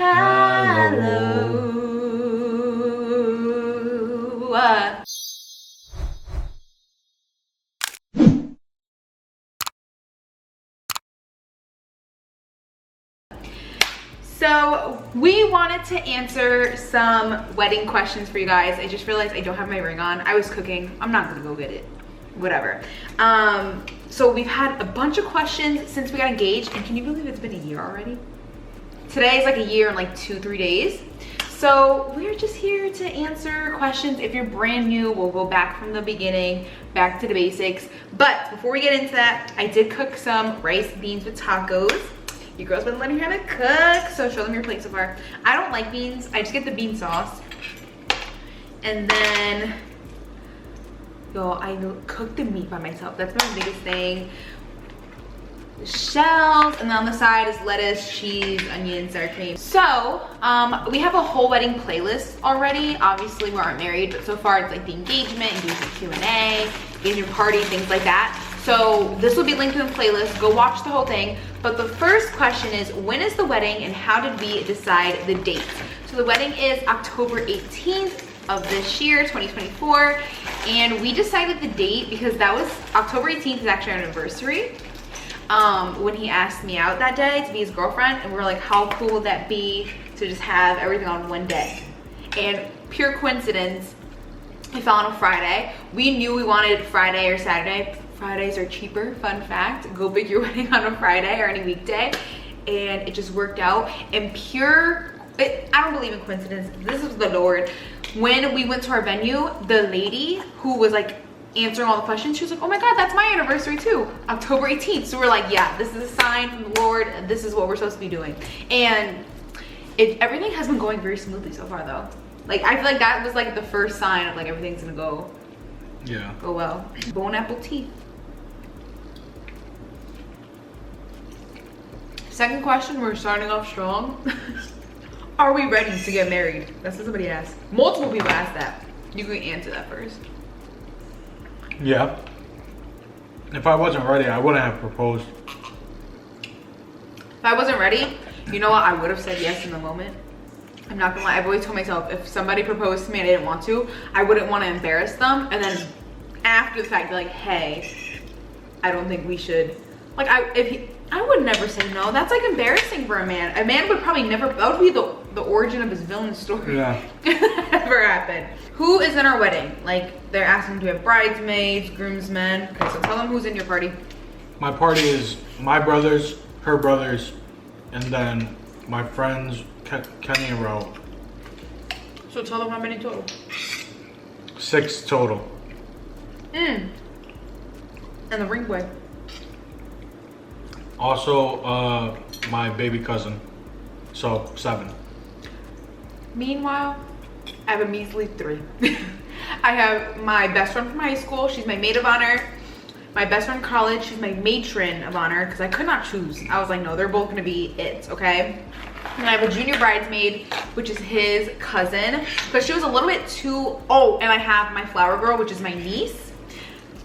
Hello. So we wanted to answer some wedding questions for you guys. I just realized I don't have my ring on. I was cooking. I'm not gonna go get it. Whatever. So we've had a bunch of questions since we got engaged, and can you believe it's been a year already? Today is like a year and like 2-3 days. So we're just here to answer questions. If you're brand new, we'll go back from the beginning, back to the basics. But before we get into that, I did cook some rice beans with tacos. You girls been learning how to cook, so show them your plate so far. I don't like beans. I just get the bean sauce. And then, yo, I cook the meat by myself. That's my biggest thing. The shells, and then on the side is lettuce, cheese, onion, sour cream. So, we have a whole wedding playlist already. Obviously, we aren't married, but so far it's like the engagement Q&A, engagement party, things like that. So this will be linked in the playlist. Go watch the whole thing. But the first question is, when is the wedding and how did we decide the date? So the wedding is October 18th of this year, 2024. And we decided the date because that was, October 18th is actually our anniversary. When he asked me out that day to be his girlfriend, and we were like, how cool would that be to just have everything on one day? And pure coincidence, it fell on a Friday. We knew we wanted Friday or Saturday. Fridays are cheaper, fun fact. Go book your wedding on a Friday or any weekday. And it just worked out. And I don't believe in coincidence. This is the Lord. When we went to our venue, the lady who was like answering all the questions, she was like, oh my God, that's my anniversary too, October 18th. So we're like, yeah, this is a sign from the Lord. This is what we're supposed to be doing. And everything has been going very smoothly so far though. Like, I feel like that was like the first sign of like everything's gonna go well. Bon appetit. Second question, we're starting off strong. Are we ready to get married? That's what somebody asked. Multiple people asked that. You can answer that first. Yeah. If I wasn't ready, I wouldn't have proposed. If I wasn't ready, you know what? I would have said yes in the moment. I'm not gonna lie. I've always told myself, if somebody proposed to me and I didn't want to, I wouldn't want to embarrass them. And then after the fact, be like, hey, I don't think we should. Like, I would never say no. That's like embarrassing for a man. A man would probably never, that would be the origin of his villain story. Yeah. Ever happened. Who is in our wedding? Like, they're asking, do we have bridesmaids, groomsmen? Okay, so tell them who's in your party. My party is my brothers, her brothers, and then my friends, Kenny and Ro. So tell them how many total. 6 total. And the ring boy. Also, my baby cousin. So 7. Meanwhile, I have a measly 3. I have my best friend from high school. She's my maid of honor. My best friend in college, she's my matron of honor, because I could not choose. I was like, no, they're both gonna be it, okay? And I have a junior bridesmaid, which is his cousin, but she was a little bit too, and I have my flower girl, which is my niece.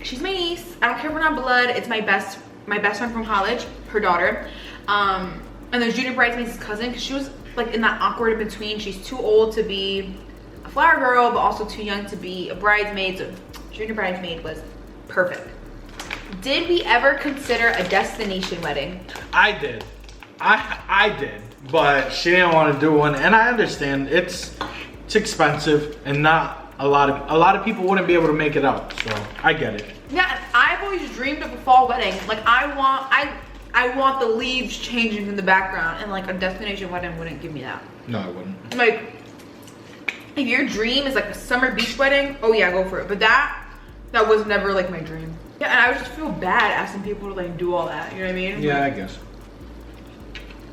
She's my niece. I don't care if we're not blood. It's my best friend from college, her daughter. And the junior bridesmaid's cousin, because she was like in that awkward in between. She's too old to be a flower girl, but also too young to be a bridesmaid. So junior bridesmaid was perfect. Did we ever consider a destination wedding? I did. I did, but she didn't want to do one, and I understand it's expensive, and not a lot of people wouldn't be able to make it out. So I get it. Yeah, I've always dreamed of a fall wedding. Like, I want the leaves changing in the background, and like a destination wedding wouldn't give me that. No, I wouldn't. Like, if your dream is like a summer beach wedding, oh yeah, go for it. But that was never like my dream. Yeah, and I would just feel bad asking people to like do all that. You know what I mean? Yeah, like, I guess.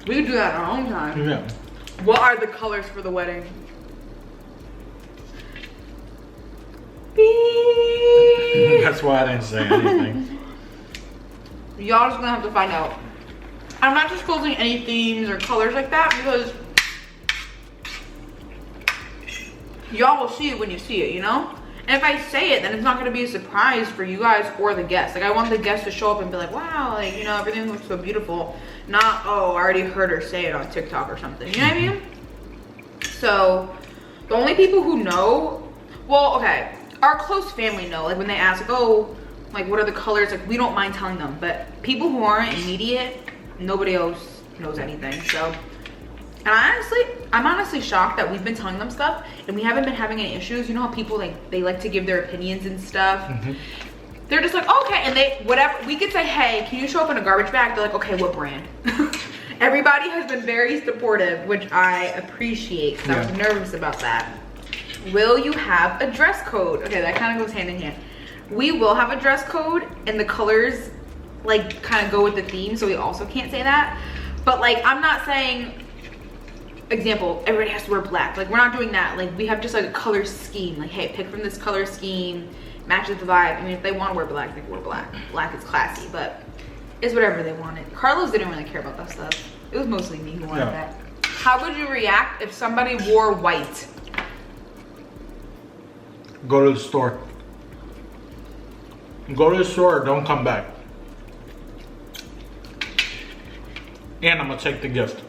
We could do that in our own time. Yeah. What are the colors for the wedding? Beep. That's why I didn't say anything. Y'all just gonna have to find out. I'm not disclosing any themes or colors like that because y'all will see it when you see it, you know? And if I say it, then it's not gonna be a surprise for you guys or the guests. Like, I want the guests to show up and be like, wow, like, you know, everything looks so beautiful. Not, oh, I already heard her say it on TikTok or something. You know what I mean? So the only people who know, well, okay, our close family know. Like when they ask, like, oh, like what are the colors? Like we don't mind telling them. But people who aren't immediate, nobody else knows anything. So, and I'm honestly shocked that we've been telling them stuff and we haven't been having any issues. You know how people they like to give their opinions and stuff. Mm-hmm. They're just like, okay, and they, whatever, we could say, hey, can you show up in a garbage bag? They're like, okay, what brand? Everybody has been very supportive, which I appreciate, because I was nervous about that. Will you have a dress code? Okay, that kind of goes hand in hand. We will have a dress code, and the colors, like, kind of go with the theme, so we also can't say that. But, like, I'm not saying, example, everybody has to wear black. Like, we're not doing that. Like, we have just, like, a color scheme. Like, hey, pick from this color scheme. Matches the vibe. I mean, if they want to wear black, they can wear black. Black is classy, but it's whatever they wanted. Carlos didn't really care about that stuff. It was mostly me who wanted that. How would you react if somebody wore white? Go to the store. Go to the store or don't come back. And I'm gonna take the gift.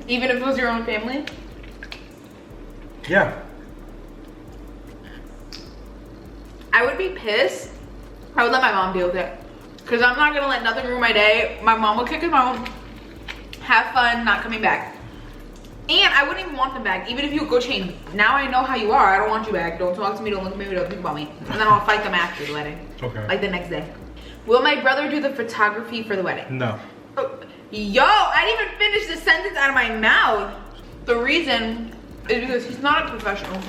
Even if it was your own family? Yeah. I would be pissed. I would let my mom deal with it. Because I'm not going to let nothing ruin my day. My mom will kick his mom. Have fun, not coming back. And I wouldn't even want them back. Even if you go change. Now I know how you are. I don't want you back. Don't talk to me. Don't look at me. Don't think about me. And then I'll fight them after the wedding. Okay. Like the next day. Will my brother do the photography for the wedding? No. Oh, yo, I didn't even finish the sentence out of my mouth. The reason is because he's not a professional.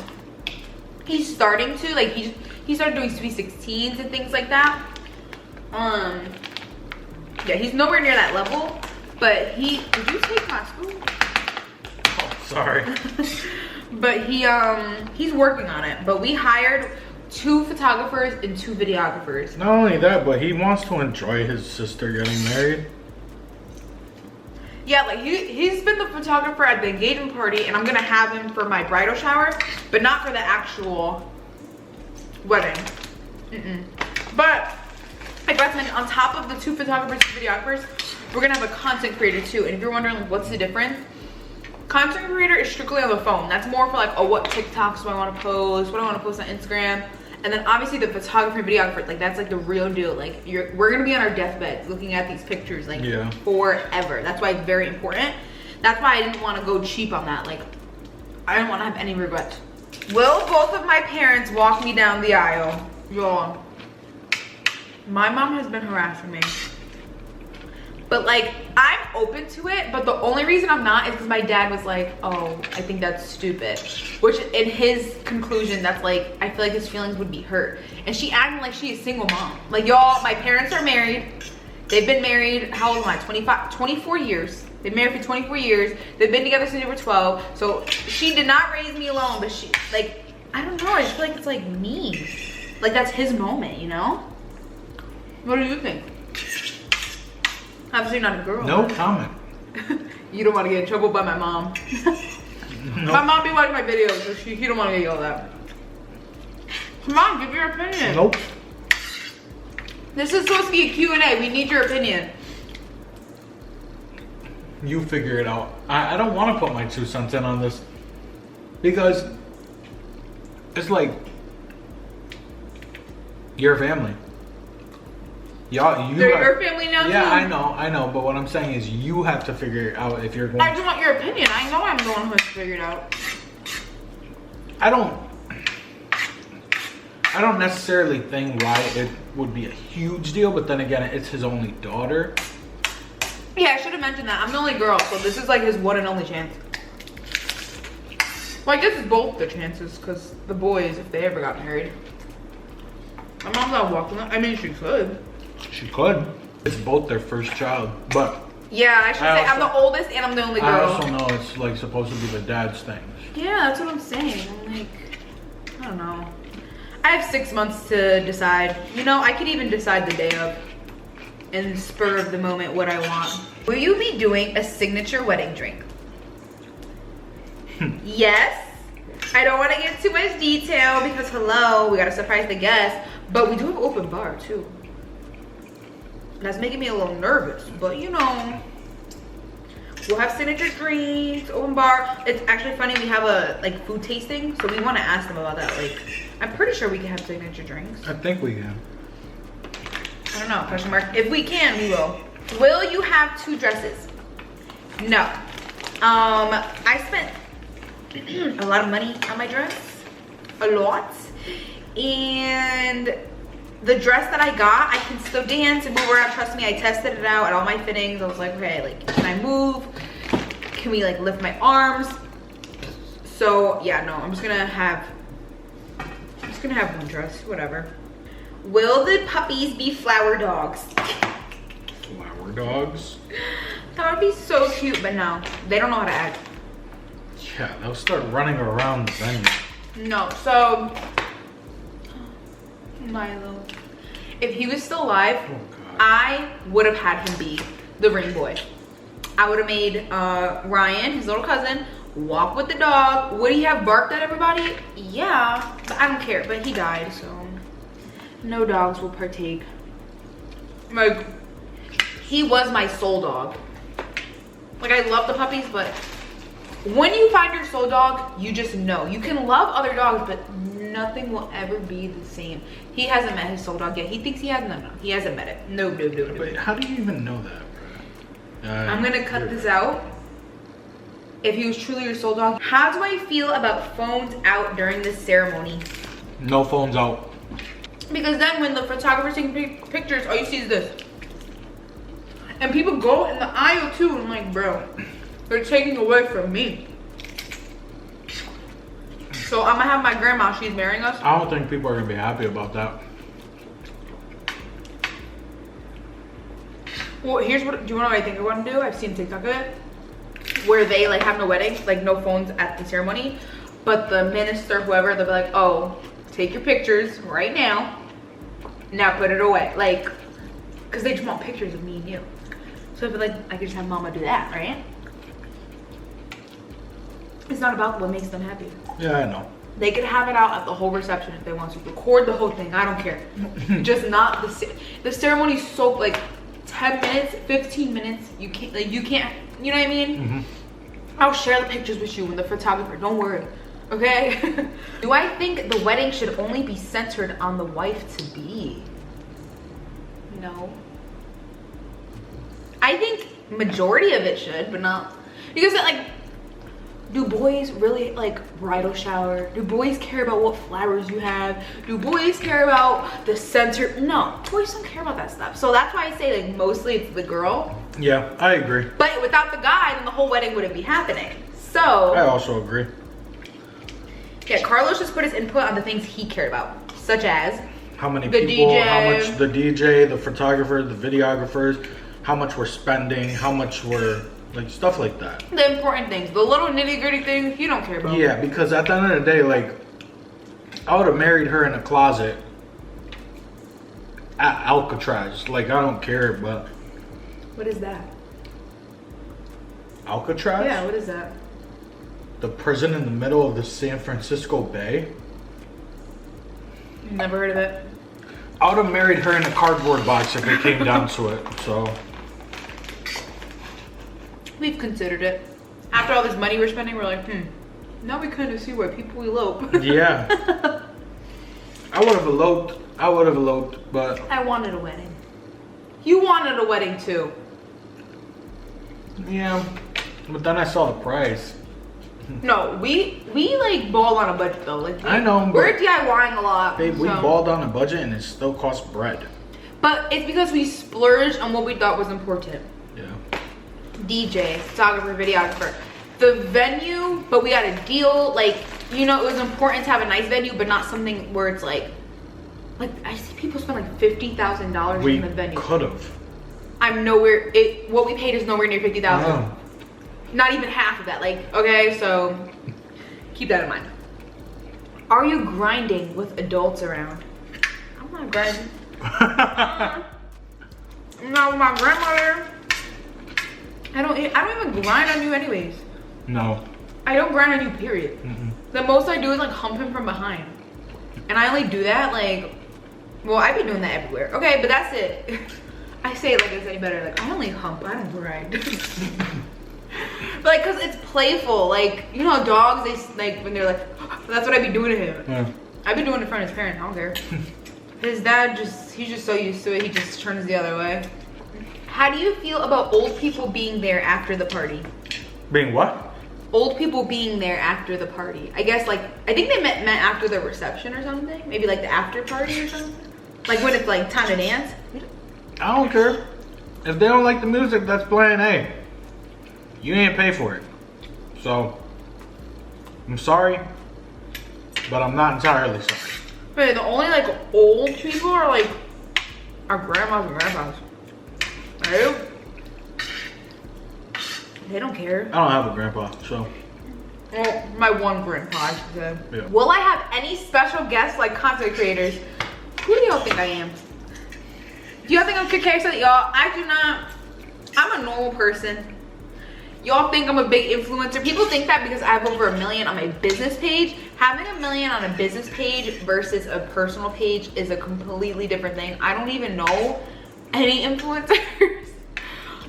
He's starting to. Like, he started doing Sweet 16s and things like that. Yeah, he's nowhere near that level. But did you take my spoon? Oh, sorry. But he's working on it. But we hired 2 photographers and 2 videographers. Not only that, but he wants to enjoy his sister getting married. Yeah, like he's been the photographer at the engagement party, and I'm gonna have him for my bridal shower, but not for the actual wedding. But like I mentioned, on top of the 2 photographers and videographers, we're gonna have a content creator too. And if you're wondering like, what's the difference, content creator is strictly on the phone. That's more for like, oh, what TikToks do I want to post, what do I want to post on Instagram. And then obviously the photographer and videographer, like that's like the real deal. Like we're gonna be on our deathbeds looking at these pictures like forever. That's why it's very important. That's why I didn't want to go cheap on that. Like I didn't want to have any regrets. Will both of my parents walk me down the aisle? Yo, my mom has been harassing me. But like, I'm open to it, but the only reason I'm not is because my dad was like, oh, I think that's stupid. Which in his conclusion, that's like, I feel like his feelings would be hurt. And she acting like she is a single mom. Like y'all, my parents are married. They've been married, how old am I? 24 years. They've been married for 24 years. They've been together since they were 12. So she did not raise me alone, but she, like, I don't know, I just feel like it's like me. Like that's his moment, you know? What do you think? Obviously not a girl. No comment. You don't want to get in trouble by my mom. Nope. My mom be watching my videos, so he don't want to get yelled at. Come on, give your opinion. Nope. This is supposed to be a Q&A. We need your opinion. You figure it out. I don't want to put my 2 cents in on this. Because it's like, your family. They're your family now yeah, too? I know, but what I'm saying is you have to figure it out if you're going I just want your opinion. I know I'm the one who has to figure it out. I don't necessarily think why it would be a huge deal, but then again, it's his only daughter. Yeah, I should have mentioned that. I'm the only girl, so this is like his one and only chance. Well, I guess it's both the chances, because the boys, if they ever got married. My mom's not walking them. I mean, she could. She could. It's both their first child, but yeah, I should say I'm the oldest and I'm the only girl. I also know it's like supposed to be the dad's thing. Yeah, that's what I'm saying. I'm like, I don't know. I have 6 months to decide. You know, I could even decide the day of, in the spur of the moment, what I want. Will you be doing a signature wedding drink? Yes. I don't want to give too much detail because hello, we gotta surprise the guests. But we do have open bar too. That's making me a little nervous, but you know, We'll have signature drinks, open bar. It's actually funny, we have a like food tasting, so we want to ask them about that. Like, I'm pretty sure we can have signature drinks. I think we can. I don't know, question mark. If we can, we will. Will you have 2 dresses? No. I spent a lot of money on my dress. A lot. And the dress that I got, I can still dance and move around. Trust me, I tested it out at all my fittings. I was like, okay, like, can I move? Can we like lift my arms? So yeah, no, I'm just gonna have one dress, whatever. Will the puppies be flower dogs? Flower dogs? That would be so cute, but no, they don't know how to act. Yeah, they'll start running around the venue. No, so Milo, if he was still alive, Oh, God. I would have had him be the ring boy. I would have made Ryan, his little cousin, walk with the dog. Would he have barked at everybody? Yeah, but I don't care. But he died, so no dogs will partake. Like, he was my soul dog. Like, I love the puppies, but when you find your soul dog, you just know. You can love other dogs, but nothing will ever be the same. He hasn't met his soul dog yet. He thinks he has. No, he hasn't met it. No. Wait, how do you even know that, bro? I'm gonna cut this out. If he was truly your soul dog. How do I feel about phones out during this ceremony? No phones out. Because then when the photographer's taking pictures, all you see is this. And people go in the aisle too, and I'm like, bro, they're taking away from me. So I'm gonna have my grandma, she's marrying us. I don't think people are gonna be happy about that. Well, here's what, do you wanna know what I think I wanna do? I've seen TikTok of it. Where they like have no wedding, like no phones at the ceremony. But the minister, whoever, they'll be like, oh, take your pictures right now. Now put it away. Like, cause they just want pictures of me and you. So I feel like I could just have mama do that, right? It's not about what makes them happy. Yeah, I know. They could have it out at the whole reception if they want to. Record the whole thing, I don't care. Just not the ceremony's so like 10 minutes, 15 minutes. You can't, like, you can't, you know what I mean? Mm-hmm. I'll share the pictures with you and the photographer, don't worry, okay? Do I think the wedding should only be centered on the wife-to-be? No. I think majority of it should, but not, because like, do boys really like bridal shower? Do boys care about what flowers you have? Do boys care about the center? No, boys don't care about that stuff. So that's why I say like mostly it's the girl. Yeah, I agree. But without the guy, then the whole wedding wouldn't be happening. So I also agree. yeah, Carlos just put his input on the things he cared about, such as How many the people, DJ. how much the DJ, the photographer, the videographers, how much we're spending, how much we're, like, stuff like that. the important things, the little nitty gritty things you don't care about. Yeah, because at the end of the day, like, I would have married her in a closet at Alcatraz. Like, I don't care, but What is that? Alcatraz? Yeah, what is that? The prison in the middle of the San Francisco Bay? Never heard of it. I would have married her in a cardboard box if it came down to it, so. We've considered it. After all this money we're spending, we're like, now we kind of see where people elope. Yeah. I would have eloped, but I wanted a wedding. You wanted a wedding too. yeah. But then I saw the price. No, we like ball on a budget though. Like I know, we're but- DIYing a lot. Babe, we so- balled on a budget and it still costs bread. But it's because we splurged on what we thought was important. Yeah. DJ, photographer, videographer. The venue, but we got a deal. Like, you know, it was important to have a nice venue, but not something where it's like I see people spend like $50,000 We in the venue. could have. I'm nowhere. What we paid is nowhere near 50,000. Oh. Not even half of that. Like, okay, so keep that in mind. Are you grinding with adults around? I'm not grinding. Not with my grandmother. I don't even grind on you anyways. No. I don't grind on you, period. The most I do is like hump him from behind. And I only do that like, well, I've been doing that everywhere. Okay, but that's it. I say it like it's any better. Like, I only hump, I don't grind. Like, cause it's playful. Like, you know, dogs, they like when they're like, that's what I be doing to him. Yeah. I've been doing it in front of his parents. I don't care. His dad he's just so used to it. He just turns the other way. How do you feel about old people being there after the party? Being what? Old people being there after the party. I guess like, I think they meant after the reception or something. Maybe like the after party or something. Like when it's like time to dance. I don't care. If they don't like the music that's playing, hey, you ain't pay for it. So, I'm sorry, but I'm not entirely sorry. Wait, the only like old people are like our grandmas and grandpas. Right? They don't care. I don't have a grandpa, so. Well, my one grandpa, I should say. Yeah. Will I have any special guests like content creators? Who do y'all think I am? Do y'all think I'm Kid K? Y'all, I do not. I'm a normal person. Y'all think I'm a big influencer. People think that because I have over 1 million on my business page. Having 1 million on a business page versus a personal page is a completely different thing. I don't even know any influencers.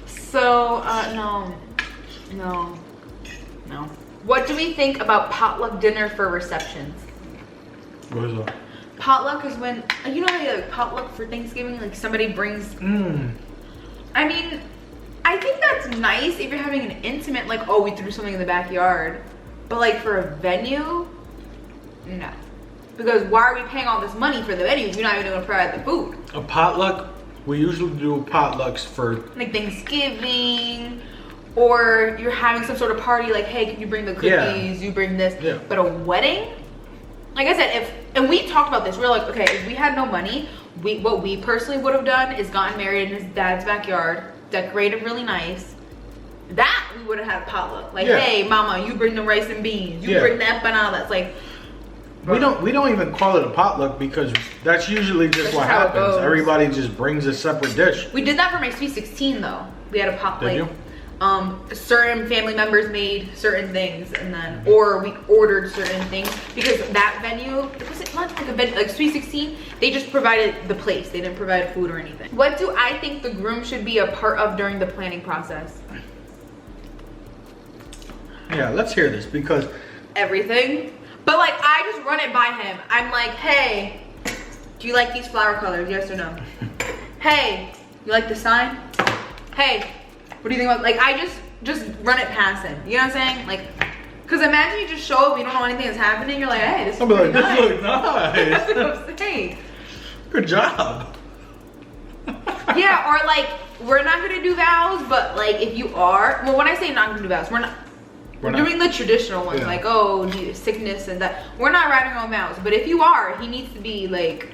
So, no. What do we think about potluck dinner for receptions? What is that? Potluck is when, you know how you like potluck for Thanksgiving? Like somebody brings, I mean, I think that's nice if you're having an intimate, like, oh, we threw something in the backyard. But like for a venue, no. Because why are we paying all this money for the venue if you're not even going to provide the food? A potluck, we usually do potlucks for like Thanksgiving, or you're having some sort of party, like, hey, can you bring the cookies, you bring this. Yeah. But a wedding, like I said, and we talked about this, we're like, okay, if we had no money, what we personally would have done is gotten married in his dad's backyard, decorated really nice. That we would have had a potluck. Like, hey, mama, you bring the rice and beans, you bring that banana. That's like, we don't even call it a potluck because that's usually just what happens. Everybody just brings a separate dish. We did that for my Sweet 16 though. We had a potluck. Did you? Certain family members made certain things, and then or we ordered certain things because that venue, was it not like a venue like Sweet 16? They just provided the place. They didn't provide food or anything. What do I think the groom should be a part of during the planning process? Yeah, let's hear this because everything. But like I just run it by him. I'm like, hey, do you like these flower colors? Yes or no? Hey, you like the sign? Hey, what do you think about, like, I just run it past him. You know what I'm saying? Like, cause imagine you just show up, you don't know anything that's happening, you're like, hey, this is like, nice. This looks nice. That's what I'm saying. Good job. Yeah, or like, we're not gonna do vows, but like, if you are, well, when I say not gonna do vows, we're doing the traditional ones, like, oh, sickness and that. We're not writing on vows, but if you are, he needs to be like,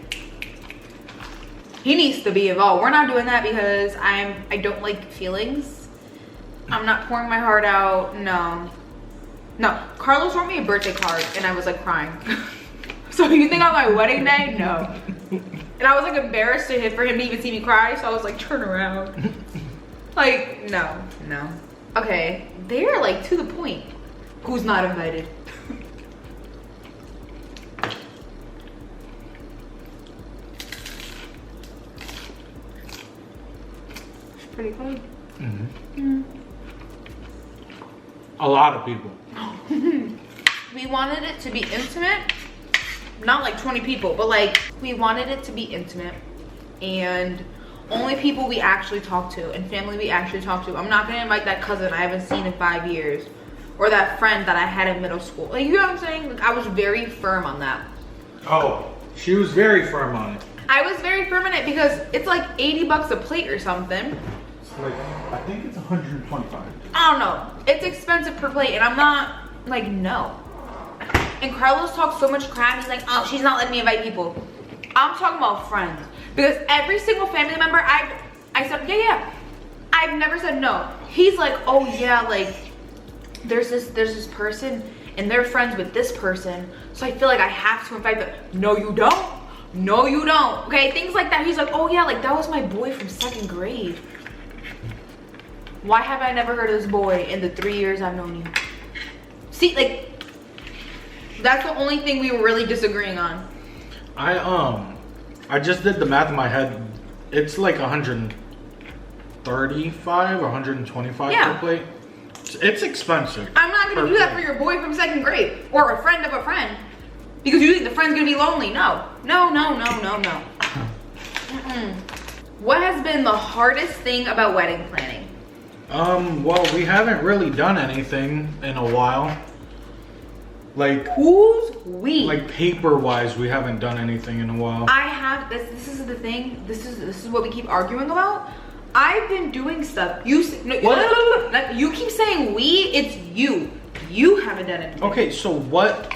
he needs to be involved. We're not doing that because I don't like feelings. I'm not pouring my heart out. No. Carlos wrote me a birthday card and I was like crying. So you think on my wedding day? No. And I was like embarrassed for him to even see me cry. So I was like, turn around. Like, no. Okay, they're like to the point. Who's not invited? Pretty clean. A lot of people. We wanted it to be intimate, not like 20 people, but like we wanted it to be intimate and only people we actually talk to and family we actually talk to. I'm not gonna invite that cousin I haven't seen in 5 years or that friend that I had in middle school. Like, you know what I'm saying? Like, I was very firm on that. Oh, she was very firm on it. I was very firm on it because it's like 80 bucks a plate or something. Like, I think it's 125. I don't know. It's expensive per plate, and I'm not like, no. And Carlos talks so much crap. He's like, oh, she's not letting me invite people. I'm talking about friends because every single family member I said, yeah. I've never said no. He's like, oh yeah, like there's this person and they're friends with this person, so I feel like I have to invite them. No, you don't. No, you don't. Okay, things like that. He's like, oh yeah, like that was my boy from 2nd grade. Why have I never heard of this boy in the 3 years I've known you? See, like, that's the only thing we were really disagreeing on. I just did the math in my head. It's like 135 or 125 per plate. It's expensive. I'm not gonna do that for your boy from 2nd grade or a friend of a friend because you think the friend's gonna be lonely. No. Mm-mm. What has been the hardest thing about wedding planning? Well, we haven't really done anything in a while. Like, Who's we? like paper-wise, we haven't done anything in a while. I have this is the thing. This is what we keep arguing about. I've been doing stuff. You keep saying we, it's you. You haven't done it. Okay, so what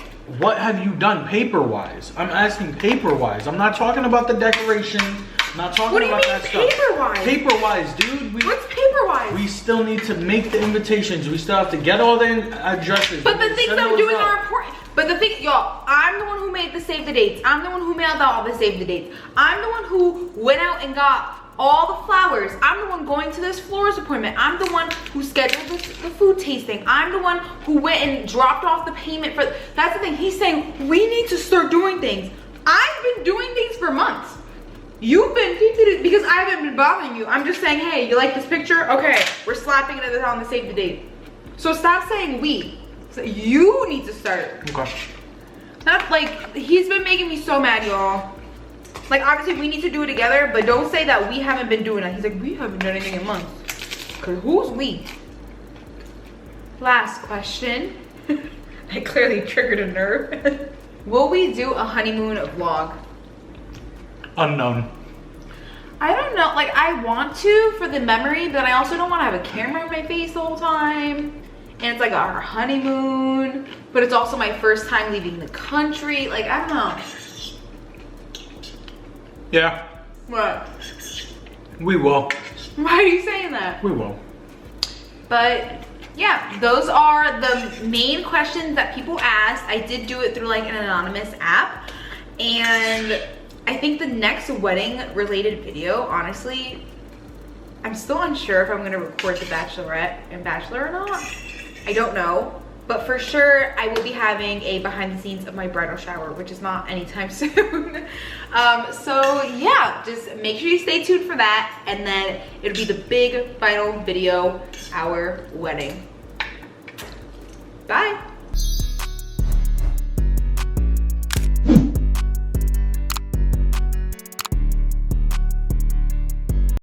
have you done paper-wise? I'm asking paper-wise. I'm not talking about the decorations. I'm not talking What do you about mean that stuff. paper-wise? Paper-wise, dude. What's paper-wise? We still need to make the invitations. We still have to get all the addresses. But We the things send I'm those doing out. are important. But the thing, y'all, I'm the one who made the save the dates. I'm the one who mailed out all the save the dates. I'm the one who went out and got all the flowers. I'm the one going to this florist appointment. I'm the one who scheduled the food tasting. I'm the one who went and dropped off the payment for. That's the thing. He's saying we need to start doing things. I've been doing things for months. You've been, because I haven't been bothering you. I'm just saying, hey, you like this picture? Okay, we're slapping it on the save the date. So stop saying we. So you need to start. Okay. That's like, he's been making me so mad, y'all. Like, obviously we need to do it together, but don't say that we haven't been doing it. He's like, we haven't done anything in months. Cause who's we? Last question. I clearly triggered a nerve. Will we do a honeymoon vlog? Unknown. I don't know, like I want to for the memory, but I also don't want to have a camera in my face the whole time. And it's like our honeymoon, but it's also my first time leaving the country. Like, I don't know. Yeah, What? we will. Why are you saying that? We will. But yeah, those are the main questions that people asked. I did do it through like an anonymous app. And I think the next wedding related video, honestly, I'm still unsure if I'm gonna record the Bachelorette and Bachelor or not. I don't know. But for sure, I will be having a behind the scenes of my bridal shower, which is not anytime soon. So yeah, just make sure you stay tuned for that. And then it'll be the big final video, our wedding. Bye.